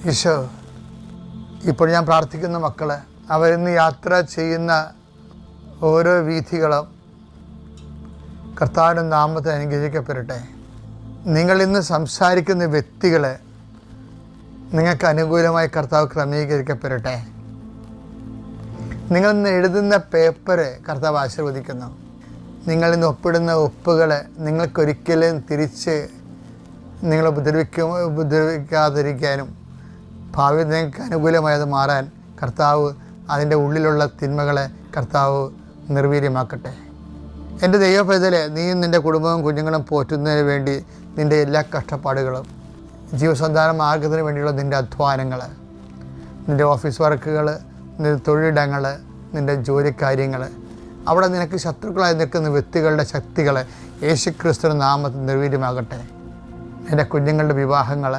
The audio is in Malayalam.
ഈശോ, ഇപ്പോൾ ഞാൻ പ്രാർത്ഥിക്കുന്ന മക്കൾ അവരിന്ന് യാത്ര ചെയ്യുന്ന ഓരോ വീഥികളും കർത്താവിൻ്റെ നാമത്തിൽ അനുഗ്രഹിക്കപ്പെടട്ടെ. നിങ്ങളിന്ന് സംസാരിക്കുന്ന വ്യക്തികളെ നിങ്ങൾക്ക് അനുകൂലമായി കർത്താവ് ക്രമീകരിക്കപ്പെടട്ടെ. നിങ്ങളിന്ന് എഴുതുന്ന പേപ്പർ കർത്താവ് ആശീർവദിക്കുന്നു. നിങ്ങളിന്ന് ഒപ്പിടുന്ന ഒപ്പുകൾ നിങ്ങൾക്കൊരിക്കലും തിരിച്ച് നിങ്ങളെ ഉപദ്രവിക്കാതിരിക്കാനും ഭാവി നിങ്ങൾക്ക് അനുകൂലമായത് മാറാൻ കർത്താവ് അതിൻ്റെ ഉള്ളിലുള്ള തിന്മകളെ കർത്താവ് നിർവീര്യമാക്കട്ടെ. എൻ്റെ ദൈവപൈതലെ, നീയും നിൻ്റെ കുടുംബവും കുഞ്ഞുങ്ങളും പോറ്റുന്നതിന് വേണ്ടി നിൻ്റെ എല്ലാ കഷ്ടപ്പാടുകളും, ജീവസന്ധാന മാർഗത്തിന് വേണ്ടിയുള്ള നിൻ്റെ അധ്വാനങ്ങൾ, നിൻ്റെ ഓഫീസ് വർക്കുകൾ, നിൻ്റെ തൊഴിലിടങ്ങൾ, നിൻ്റെ ജോലിക്കാര്യങ്ങൾ, അവിടെ നിനക്ക് ശത്രുക്കളായി നിൽക്കുന്ന വ്യക്തികളുടെ ശക്തികൾ യേശുക്രിസ്തുവിന്റെ നാമത്തിൽ നിർവീര്യമാകട്ടെ. എൻ്റെ കുഞ്ഞുങ്ങളുടെ വിവാഹങ്ങൾ,